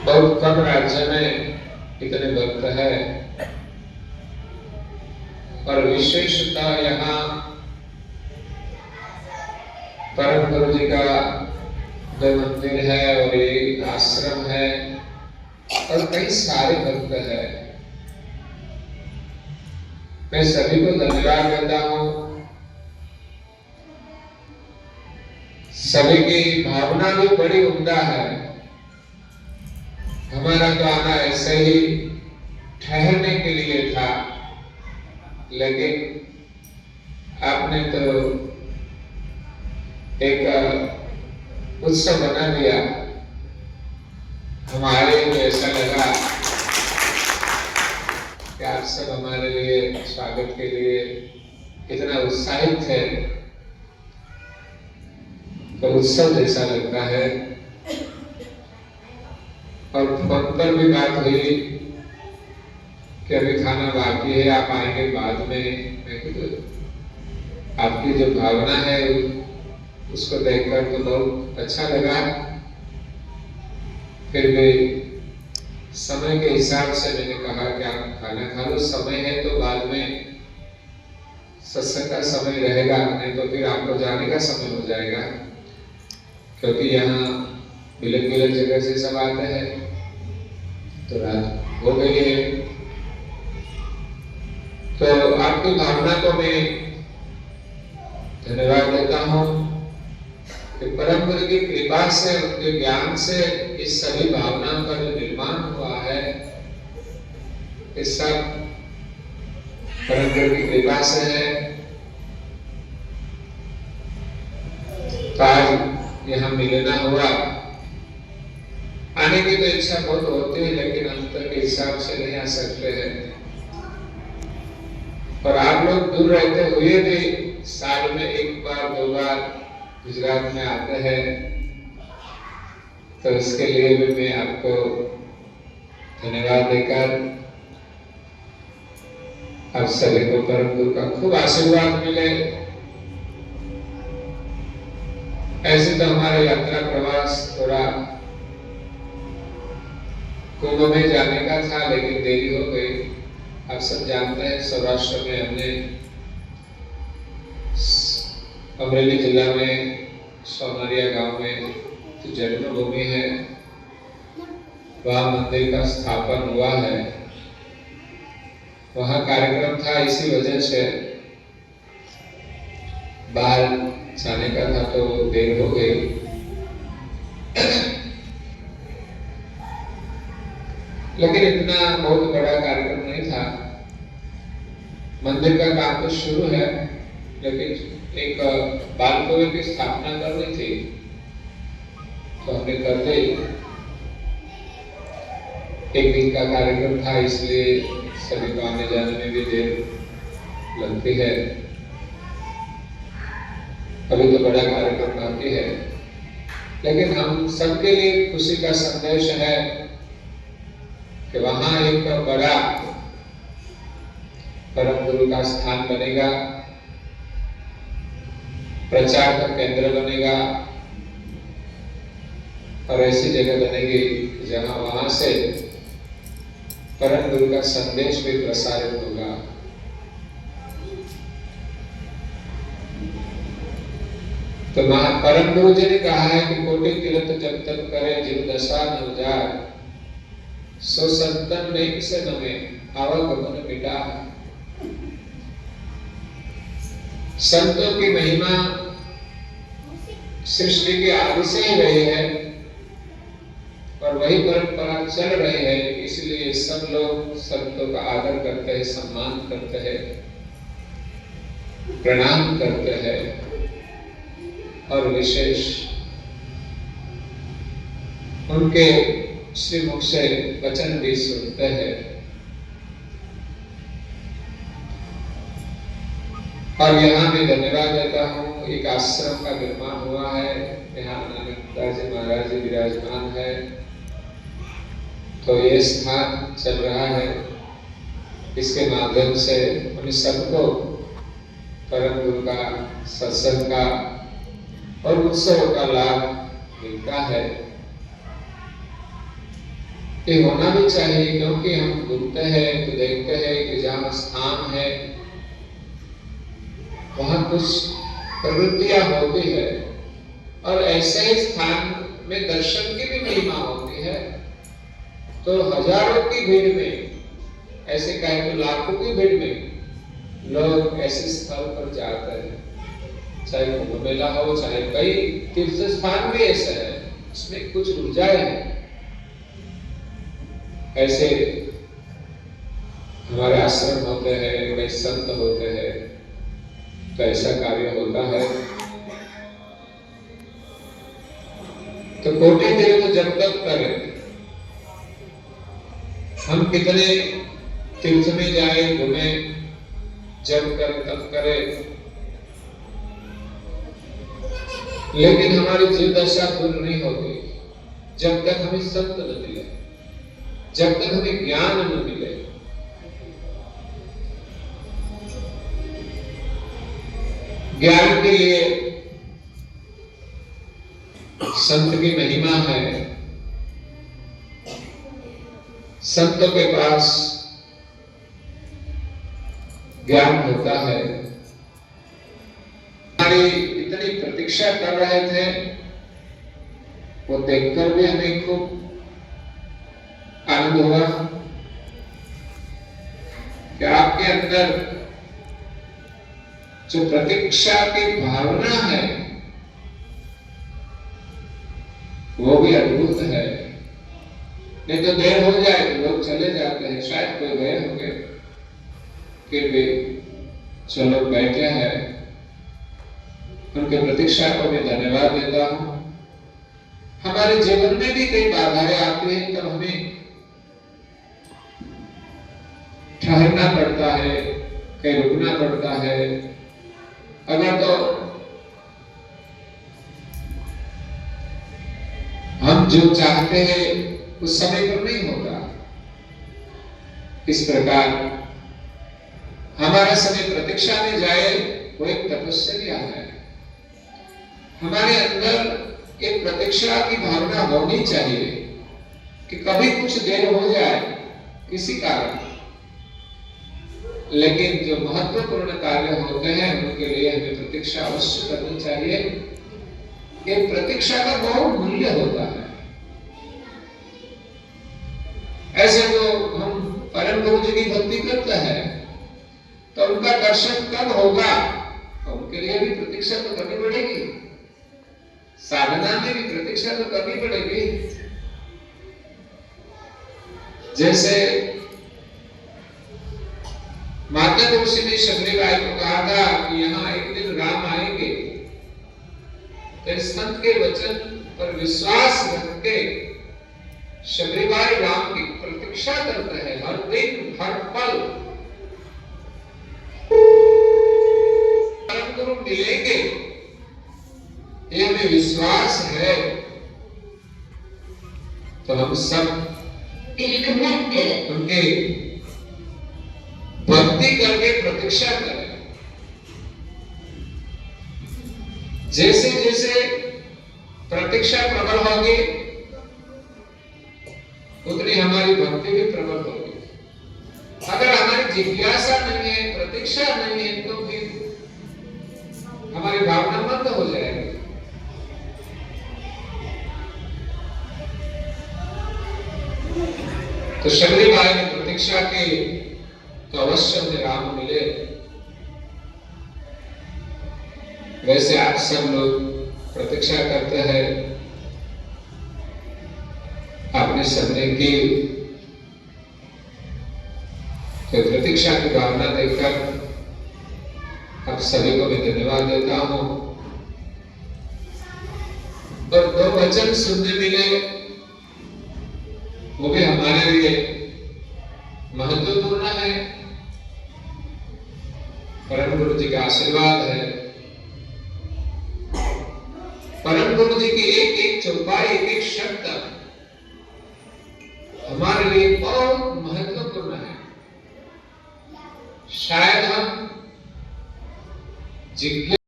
बहुत कम राज्य में इतने भक्त है। और विशेषता यहाँ परम गुरु जी का दो मंदिर है और एक आश्रम है और कई सारे भक्त है। मैं सभी को धन्यवाद देता हूँ। सभी की भावना भी बड़ी उम्दा है। हमारा तो आना ऐसे ही ठहरने के लिए था, लेकिन आपने तो एक उत्सव बना दिया। हमारे को ऐसा लगा कि आप सब हमारे लिए स्वागत के लिए इतना उत्साहित थे, तो उत्सव जैसा लगता है। और फोन पर भी बात हुई कि अभी खाना बाकी है, आप आएंगे बाद में। आपकी जो भावना है उसको देखकर तो बहुत अच्छा लगा। फिर भी समय के हिसाब से मैंने कहा कि आप खाना खा लो, समय है तो बाद में सत्संग का समय रहेगा, नहीं तो फिर आपको जाने का समय हो जाएगा। क्योंकि यहाँ बिलक बिलक जगह से सब आते हैं, तो रात हो गई है। तो आपकी भावना को मैं धन्यवाद देता हूँ कि परम गुरु की कृपा से, उनके ज्ञान से इस सभी भावनाओं का जो निर्माण हुआ है, इस सब परम गुरु की कृपा से है। तो आज यहाँ मिलना हुआ। आने की तो इच्छा बहुत होती है, लेकिन अंतर के हिसाब से नहीं आ सकते हैं। और आप लोग दूर रहते हुए भी साल में एक बार दो बार गुजरात में आते हैं, तो इसके लिए भी मैं आपको धन्यवाद देकर आप सभी को परम गुरु का खूब आशीर्वाद मिले। ऐसे तो हमारा यात्रा प्रवास थोड़ा कुंभ में जाने का था, लेकिन देरी हो गई। आप सब जानते हैं सौराष्ट्र में हमने अमरेली जिला में सोनरिया गांव में जो जन्मभूमि है, वहाँ मंदिर का स्थापन हुआ है। वहाँ कार्यक्रम था, इसी वजह से बाहर जाने का था तो देर हो गई। लेकिन इतना बहुत बड़ा कार्यक्रम नहीं था। मंदिर का काम तो शुरू है, लेकिन एक बालकनी की स्थापना करनी थी, तो हमने कर दी। एक दिन का कार्यक्रम था, इसलिए सभी को आने जाने में भी देर लगती है। अभी तो बड़ा कार्यक्रम बाकी है, लेकिन हम सबके लिए खुशी का संदेश है कि वहां एक बड़ा परम गुरु का स्थान बनेगा, प्रचार का केंद्र बनेगा और ऐसी जगह बनेगी जहां वहां से परम गुरु का संदेश भी प्रसारित होगा। तो परम गुरु जी ने कहा है कि कोटि तीर्थ जब तक करे जिन दशा न जाए, सो संतन नेक से नमे आवागमन मिटा। संतों की महिमा सृष्टि के आदि से ही रही है और वही परंपरा चल रही है, इसलिए सब लोग संतों का आदर करते हैं, सम्मान करते हैं, प्रणाम करते हैं और विशेष उनके श्रीमुख से वचन भी सुनते हैं। और यहाँ भी धन्यवाद देता हूँ, एक आश्रम का निर्माण हुआ है, यहाँ नानकदास जी महाराज जी विराजमान है, तो ये स्थान चल रहा है। इसके माध्यम से उन सबको परम गुरु का सत्संग का और उत्सव का लाभ मिलता है। ये होना भी चाहिए, क्योंकि हम घूमते हैं तो देखते हैं कि जहाँ स्थान है वहाँ कुछ प्रवृत्तियां होती है, और ऐसे ही स्थान में दर्शन की भी महिमा होती है। तो हजारों की भीड़ में, ऐसे कहे तो लाखों की भीड़ में लोग ऐसे स्थल पर जाते हैं, चाहे कुंभ मेला हो, चाहे कई तीर्थ स्थान भी ऐसे है, इसमें कुछ ऊर्जाएं हैं। ऐसे हमारे आश्रम होते हैं, कई संत होते हैं, तो ऐसा कार्य होता है। तो कोटि तीर्थ जब तक करें, हम कितने तीर्थ में जाए, घूमे, जब करें तब करें, लेकिन हमारी जीव दशा दूर नहीं होगी जब तक हमें संत न मिले, जब तक हमें ज्ञान न मिले। ज्ञान के लिए संत की महिमा है। संतों के पास ज्ञान होता है। हमारी इतनी प्रतीक्षा कर रहे थे, वो देखकर भी हमें खूब आनंद हुआ कि आपके अंदर जो प्रतीक्षा की भावना है वो भी अद्भुत है। नहीं तो देर हो जाए तो लोग चले जाते हैं, शायद कोई गए होंगे, फिर भी चलो बैठे हैं, उनके प्रतीक्षा को मैं धन्यवाद देता हूं। हमारे जीवन में भी कई बाधाएं आती हैं, तब हमें ठहरना पड़ता है, कहीं रुकना पड़ता है। अगर तो हम जो चाहते हैं उस समय पर नहीं होगा, इस प्रकार हमारा समय प्रतीक्षा में जाए वो एक तपस्या है। हमारे अंदर एक प्रतीक्षा की भावना होनी चाहिए कि कभी कुछ देर हो जाए किसी कारण, लेकिन जो महत्वपूर्ण कार्य होते हैं उनके लिए हमें प्रतीक्षा अवश्य करनी चाहिए। ये प्रतीक्षा का बहुत मूल्य होता है। ऐसे तो हम परम गुरु जी की भक्ति करते हैं, तो उनका दर्शन कब होगा, तो उनके लिए भी प्रतीक्षा तो करनी पड़ेगी। साधना में भी प्रतीक्षा तो करनी पड़ेगी। जैसे माता तुलसी ने शबरी बाई को कहा था कि यहाँ एक दिन राम आएंगे, तो संत के वचन पर विश्वास रख के शबरी बाई राम की प्रतीक्षा करते हैं, हर दिन हर पल परम गुरु मिलेंगे, ये हमें विश्वास है। तो हम सब उनके भक्ति करके प्रतीक्षा करें। जैसे जैसे प्रतीक्षा प्रबल होगी उतनी हमारी भक्ति भी प्रबल होगी। अगर हमारी जिज्ञासा नहीं है, प्रतीक्षा नहीं है, तो फिर हमारी भावना मंद हो जाएगी। तो शबरी बाई ने प्रतीक्षा की, तो अवश्य उन्हें राम मिले। वैसे आप सब लोग प्रतीक्षा करते हैं अपने समय की, तो प्रतीक्षा की भावना देखकर आप सभी को मैं धन्यवाद देता हूं। और दो वचन सुनने मिले, वो भी हमारे लिए महत्वपूर्ण है। परम गुरु जी का आशीर्वाद है। परम गुरु जी की एक एक चौपाई, एक एक शब्द हमारे लिए बहुत महत्वपूर्ण है। शायद हम जिज्ञासा